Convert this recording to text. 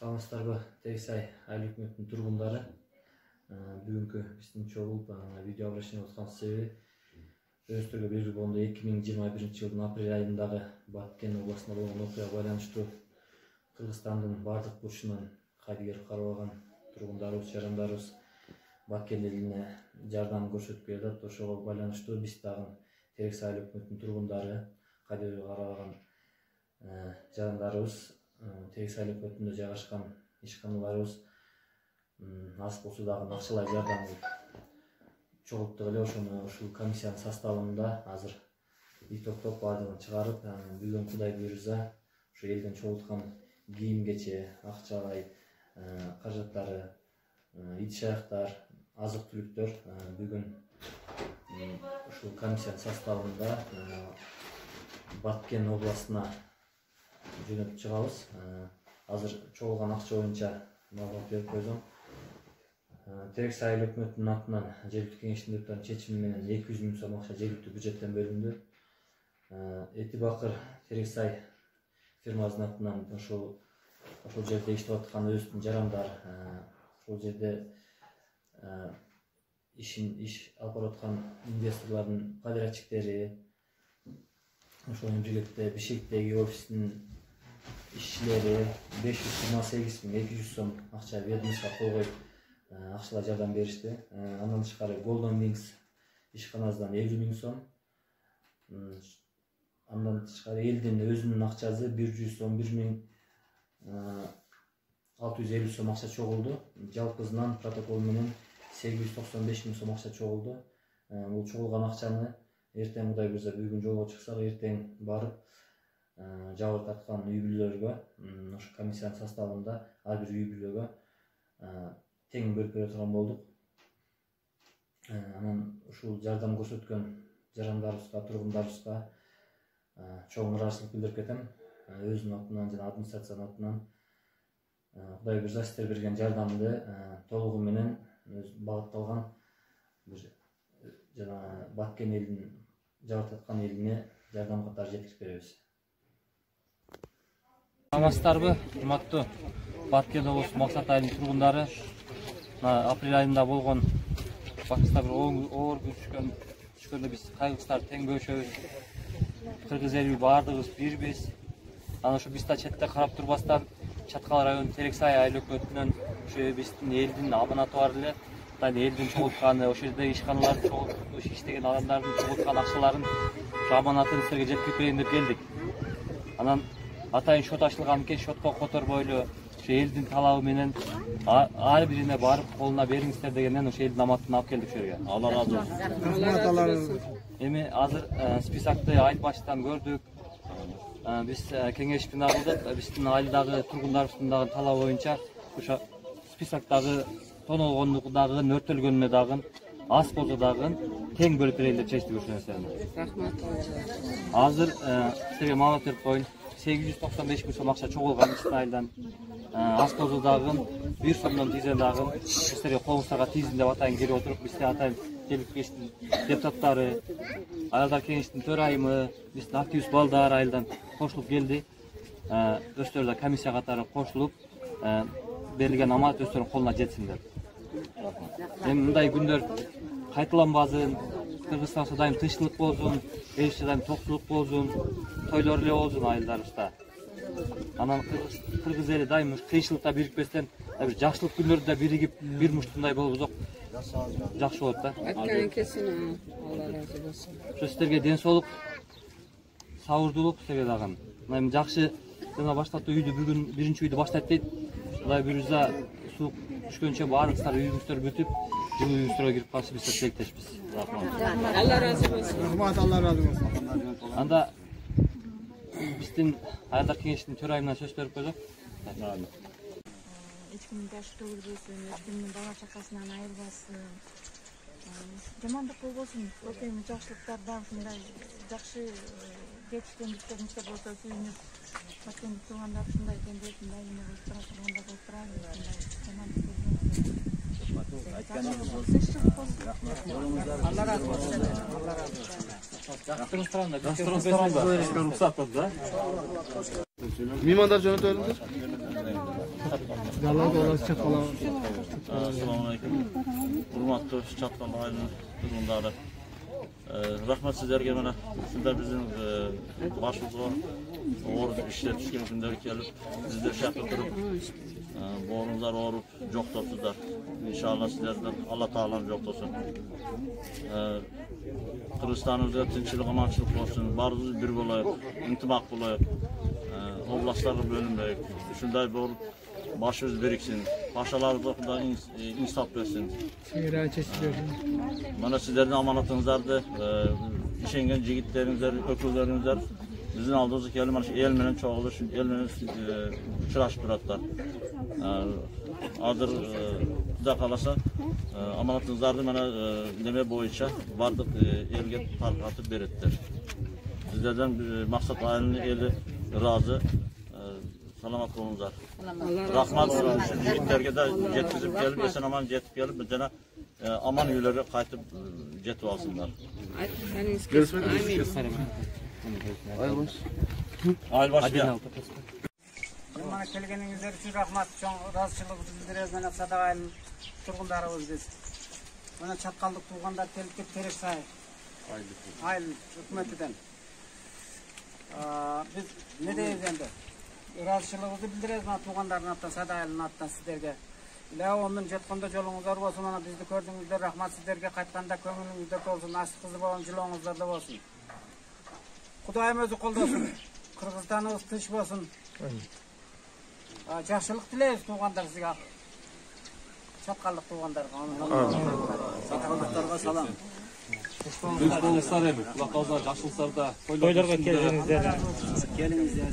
Саламатсыздарбы, Терексай айыл өкмөтүнүн тургундары. Бүгүнкү биздин чогулуп видео обращение кылган себеби өздөрүгө белгилүү болгондой 2021 жылдын апрель айындагы Баткен областында болгон окуяга байланыштуу Кыргызстандын бардык бурчунан кайдыгер карабаган тургундарыбыз, жарандарыбыз Баткен элине жардам көрсөтүп жатат. Ошого байланыштуу биз дагы Терексай айыл өкмөтүнүн тургундары, кайдыгер карабаган жарандарыбыз Терексай айыл өкмөтүндө жайгашкан ишканаларыбыз аз болсо дагы акчалай жардам чогулттук эле. Ошону ушул комиссиянын составында азыр топтоп баардыгын чыгарып, бүгүн Кудай буйрса ушу элден чогулткан кийим кече, акчалай каражаттары, идиш аяктар, азык түлүктөр бүгүн ушул комиссиянын составында Баткен областына жөнөтүп чыгабыз. Азыр чогулган акча боюнча маалымат берип койсом, Терексай айыл өкмөтүнүн атынан жергиликтүү кеңештин депутатынын чечими менен 200 000 сом акча жергиликтүү бюджеттен бөлүндү. Эти бакыр Терексай фирмасынын атынан ошол жерде иштеп аткан өзүбүздүн жарандар, ошол жерде иш алып бараткан инвесторлордун подрядчиктери, ошол менен биргеликте Бишкектеги офистин ишчилери 528 200 сом акча ведомствого кол коюп акчалай жардам беришти. Андан тышкары Golden Wings ишканасынан 50 000 сом. Андан тышкары элдин өзүнүн акчасы 111 650 сом акча чогулду. Жалпысынан протокол менен 895 000 сом акча чогулду. Бул чогулган акчаны эртең Кудай буйрса бүгүн жолго чыксак, эртең барып жабыр тарткан үй бүлөлөргө, ошо комиссиянын составында ар бир үй бүлөгө тең бөлүп бере турган болдук. Анан ушул жардам көрсөткөн жарандарыбызга, тургундарыбызга чоң ыраазычылык билдирип кетем. Өзүнүн атынан жана администрациянын атынан Кудай буйрса сиздер берген жардамды толугу менен багытталган жана Баткен элинин жабыр тарткан элине жардам катары жеткирип беребиз. Саламатсыздарбы, урматтуу Баткен облусу Максат айылынын тургундары. Апрель айында болгон башка бир оор күн түшкөндө биз кайгыбыздарды тең бөлүшөбүз. Кыргыз эли баардыгыбыз бирбиз. Анан ушу биз да четте карап турбастан Чаткал районунун Терексай айыл өкмөтүнөн ушу биздин элдин аманаты бар эле. Элдин чогултканы, ошол жерде ишканаларды чогултуп иштеген адамдардын чогулткан акчаларын ушу аманатын силерге жеткирип берейин деп келдик. Анан атайын шот ачылган экен, шотко которбой эле ушу элдин талабы менен ар бирине барып колуна бериңиздер дегенден ушу элдин аманатын алып келдик ушул жерге. Алла ыраазы болсун. Эми азыр списокты айыл башынан көрдүк. Биз кеңешпен алдык. Биздин айылдагы тургундарыбыздын дагы талабы боюнча ошо списоктогу тонолгондугу дагы, өртөлгөнүнө дагы, аз болсо дагы тең бөлүп берели деп чечтик ушул нерсени. Рахмат. Азыр силерге маалымат берип коеюн. 895 000 сом акча чогулган биздин айылдан. Аз болсо дагы 1 сомдон тийсе дагы силерге колуңуздарга тийсин деп атайын келип отуруп, бизде атайын жергиликтүү кеңештин депутаттары, айылдар кеңештин төрайымы, биздин активист балдар айылдан кошулуп келди. Өздөрү да комиссия катары кошулуп, берилген аманат өздөрүнүн колуна жетсин деп. Эми мындай күндөр кайталанбасын, Кыргызстанда дайым тынччылык болсун, элибизде дайым токтулук болсун, тойлор эле болсун айылдарыбызда. Анан Кыргыз эли дайым кыйынчылыкта бирикпестен бир жакшылык күндөрдө биригип, бир муштундай болсок жакшы болот да. Айткан экенсиң, Алла ыраазы болсун. Ошо сиздерге ден соолук, сабырдуулук сиздерге дагы. Эми жакшы жана баштапты үйдү бүгүн биринчи үйдү баштайт дейт. Кудай буйрса суук түшкөнчө баарыңыздар үйүңүздөр бүтүп, жылуу үйүңүздөргө кирип калышы биз тилектешпиз. Рахмат. Алла ыраазы болсун. Рахмат, Алла ыраазы болсун. Анда биздин айылдар кеңештин төрайымынан сөз берип койсок. Эч кимдин башы төгүлбөсүн, эч кимдин бала чакасынан айырбасын. Жамандык болбосун, эми жакшылыктар дагы ушундай жакшы жетишкендиктериңизде болсо сүйүнүп, Баткендик тургундар ушундай дембелдин дайыма турганда болуп туралы, ушундай жамандык болбосун. Алла ыраазы болсун. Алла ыраазы болсун. Рухсат да. Меймандар жөнөтөлүңүздөр. Assalamu alaykum. Hurmatli Çatkal ayının turgundары. Rahmat sizlerge mana sizler bizim başımızga oruç işler düşken günler kelip bizler şakir turup boğrunuzlar orup joktopsuzlar. İnşallah sizlerden Allah Taala'm joktolsun. Kırgızstanımızda tinchlik amançılık olsun. Barımız bir bolayıp, intimak bolayıp, oblastlarga bölünmeyip, şunday bolup başımız biriksin. Paşalarımızda insaf versin. Mana sizlerden amanatınızlardı. İşengen jigitleringizler, öküzleringizler bizning oldimizga kelib mana shu el bilan cho'g'ilish, el bilan uchrashib turadilar. Hozir xudo qalasa amanatingizlarni mana nima bo'yicha barliq elga tarqatib beradilar. Sizlardan maqsad ayni eli rozi, salomat bo'linglar. Rahmat yigitlarga da yetkazib kelib, eson omon yetib kelib, bizlarga aman uylarga qaytib yetib olsinlar. Aylbaşı. Mana kelgeningizler üçün rahmat, çoğun razıçılığınızı bildireriz. Mana Sadak ayının turgundarыбыз biz. Mana Çatkallık tuğanlar kelip terek say. Ayıl hükümetinden. Biz ne deyiz endi? Razıçılığınızı bildireriz mana tuğanların attan, Sadak ayının attan sizlerge. İlahi ondan jetkanda jolunuzlar olsun, mana bizni gördüğünüzde rahmat sizlerge, qaytkanda köngülüңүздөр olsun, açık kızı bolan jolunuzlarda olsun. Kudayım özü koldosun. Kırgızstanımız tinch olsun. Жақсылық тілейміз туғандар сізге. Çatkallık туғандарга. Çatkallıктарга салам. Biz болыңыздар эми. Кулак калса жакшылыктарда Тойлорго келиңиздер. Келиңиздер.